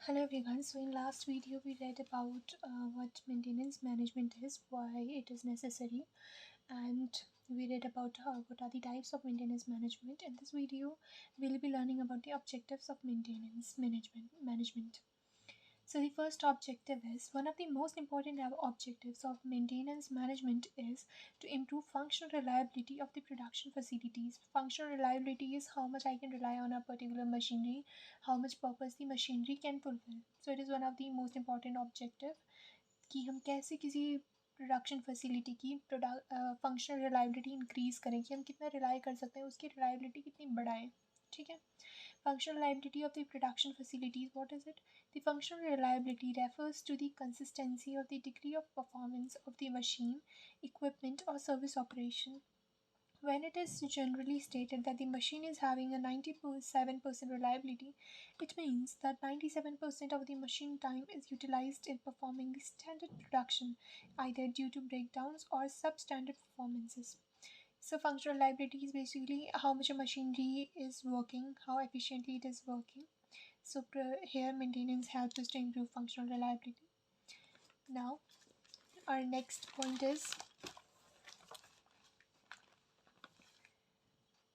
Hello everyone. So in last video we read about what maintenance management is, why it is necessary, and we read about what are the types of maintenance management. In this video we'll be learning about the objectives of maintenance management. So the first objective is one of the most important objectives of maintenance management is to improve functional reliability of the production facilities. Functional reliability is how much I can rely on a particular machinery, how much purpose the machinery can fulfill. So it is one of the most important objective कि हम कैसे किसी production facility की functional reliability increase करें कि हम कितना rely कर सकते हैं, उसकी रिलायबिलिटी कितनी बढ़ाएं. ठीक है. Functional reliability of the production facilities, what is it? The functional reliability refers to the consistency or the degree of performance of the machine, equipment or service operation. When it is generally stated that the machine is having a 97% reliability, it means that 97% of the machine time is utilized in performing the standard production, either due to breakdowns or substandard performances. So functional reliability is basically how much a machinery is working, how efficiently it is working. So here maintenance helps us to improve functional reliability. Now our next point is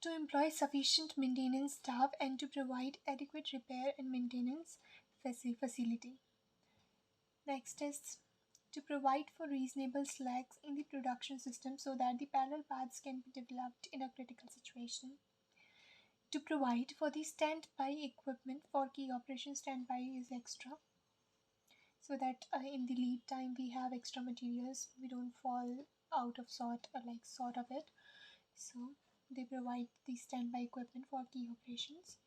to employ sufficient maintenance staff and to provide adequate repair and maintenance facility. Next is to provide for reasonable slacks in the production system so that the parallel paths can be developed in a critical situation. To provide for the standby equipment for key operation. Standby is extra, so that in the lead time we have extra materials, we don't fall out of sort of it. So they provide the standby equipment for key operations.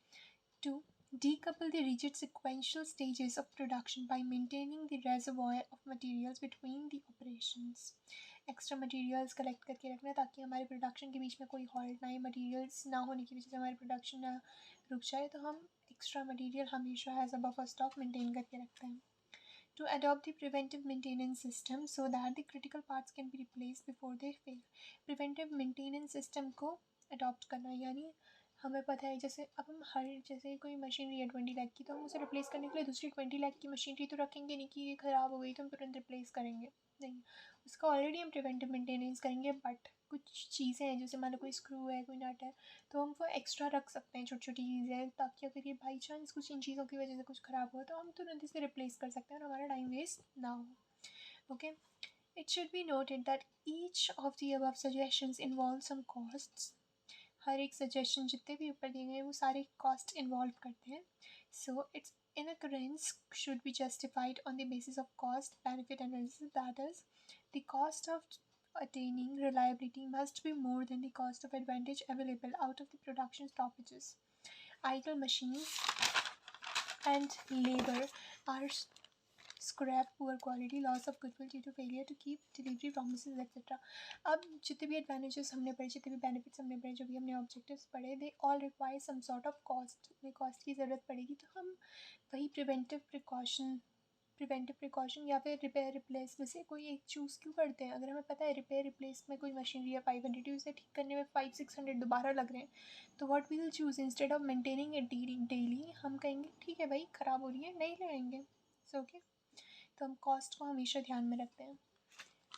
2. Decouple the rigid sequential stages of production by maintaining the reservoir of materials between the operations. Extra materials collect करके रखना ताकि हमारे production के बीच में कोई halt ना आए, materials ना होने की वजह से हमारी प्रोडक्शन ना रुक जाए, तो हम एक्स्ट्रा मटेरियल हमेशा as a buffer stock maintain करके रखते हैं. To adopt the preventive maintenance system so that the critical parts can be replaced before they fail. Preventive maintenance system को adopt करना, यानी हमें पता है जैसे अब हम जैसे कोई मशीनरी है 20 लाख की, तो हम उसे रिप्लेस करने के लिए दूसरी 20 लाख की मशीनरी तो रखेंगे नहीं कि ये ख़राब हो गई तो हम तुरंत रिप्लेस करेंगे, नहीं. उसका ऑलरेडी हम प्रिवेंटिव मेंटेनेंस करेंगे, बट कुछ चीज़ें हैं जैसे मान लो कोई स्क्रू है, कोई नट है, तो हम वो एक्स्ट्रा रख सकते हैं, छोटी छोटी चीज़ें, ताकि अगर ये बाई चांस कुछ इन चीज़ों की वजह से कुछ ख़राब हुआ तो हम तुरंत इसे रिप्लेस कर सकते हैं और हमारा टाइम वेस्ट ना हो. Okay. It should be noted that each of the above suggestions involve some costs. हर एक सजेशन जितने भी ऊपर दिए गए हैं वो सारे कॉस्ट इन्वॉल्व करते हैं. So it's in occurrence should be justified on the basis of cost benefit analysis. That is, the cost of attaining reliability must be more than the cost of advantage available out of the production stoppages. Idle machines and labor are scrap, poor quality, loss of goodwill due to failure to keep delivery promises, etc. अब जितने भी advantages हमने पढ़े, जितने भी benefits हमने पढ़े, जो भी हमने ऑब्जेक्टिव्स पढ़े, they all require some sort of cost. में कॉस्ट की ज़रूरत पड़ेगी तो हम वही प्रिवेंटिव प्रिकॉशन या फिर रिपेयर रिप्लेस में से कोई एक चूज़ क्यों करते हैं. अगर हमें पता है रिपेयर रिप्लेस में कोई मशीनरी है 500, उसे ठीक करने में 500-600 दोबारा लग रहे हैं, तो what we will choose instead of maintaining it daily, हम कहेंगे ठीक है भाई ख़राब हो रही है, नहीं ले आएंगे. So okay. तो हम कॉस्ट को हमेशा ध्यान में रखते हैं.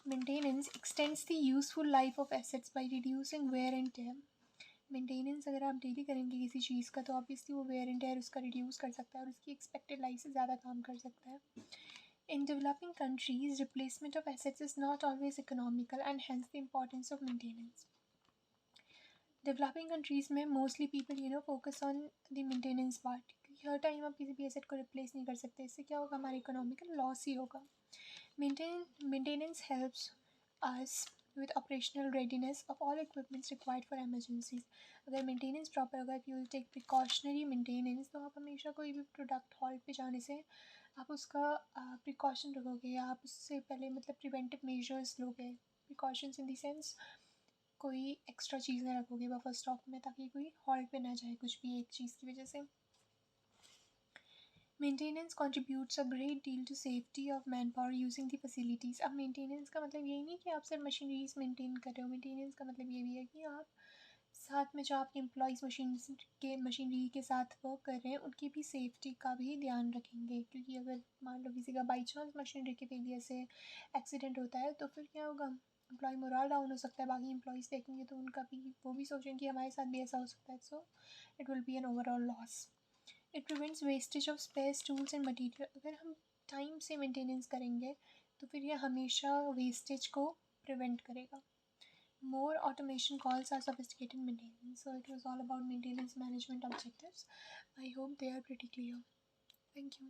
Maintenance extends the useful life of assets by reducing wear and tear. Maintenance अगर आप डेली करेंगे किसी चीज़ का तो ऑब्वियसली वो वेयर एंड टेयर उसका रिड्यूस कर सकता है और उसकी एक्सपेक्टेड लाइफ से ज़्यादा काम कर सकता है. In developing countries, replacement of assets is not always economical and hence the importance of maintenance. Developing countries में mostly people focus on the maintenance part, क्योंकि हर टाइम आप किसी भी एसेट को रिप्लेस नहीं कर सकते, इससे क्या होगा, हमारा इकोनॉमिकल लॉस ही होगा. Maintenance helps us with operational readiness of all equipments required for emergencies. अगर मेंटेनेंस प्रॉपर होगा, if you will take precautionary maintenance, तो आप हमेशा कोई भी प्रोडक्ट हॉल्ट पे जाने से आप उसका प्रिकॉशन रखोगे, या आप उससे पहले मतलब प्रिवेंटिव मेजर्स लोगे. प्रिकॉशंस इन द सेंस कोई एक्स्ट्रा चीज़ें रखोगे बफर स्टॉक में ताकि कोई हॉल्ट पे ना जाए कुछ भी एक चीज़ की वजह से. Maintenance contributes a great deal to safety of man power using the facilities. अब मेंटेनेंस का मतलब यही नहीं कि आप सिर्फ मशीनरीज मेंटेन कर रहे हो. मेंटेनेंस का मतलब ये भी है कि आप साथ में जो आपके एम्प्लॉयज़ मशीनरी के साथ वर्क कर रहे हैं उनकी भी सेफ्टी का भी ध्यान रखेंगे, क्योंकि अगर मान लो किसी का बाई चांस मशीनरी के फेलियर से एक्सीडेंट होता है तो फिर क्या होगा, एम्प्लॉय मोरल डाउन हो सकता है। बाकी एम्प्लॉयज़ देखेंगे तो उनका भी वो भी सोचेंगे कि हमारे साथ भी ऐसा हो सकता है, so it will be an overall loss. It prevents wastage of space tools and material. अगर हम टाइम से मेंटेनेंस करेंगे तो फिर ये हमेशा वेस्टेज को प्रिवेंट करेगा। More automation calls are sophisticated maintenance. So it was all about maintenance management objectives. I hope they are pretty clear. Thank you.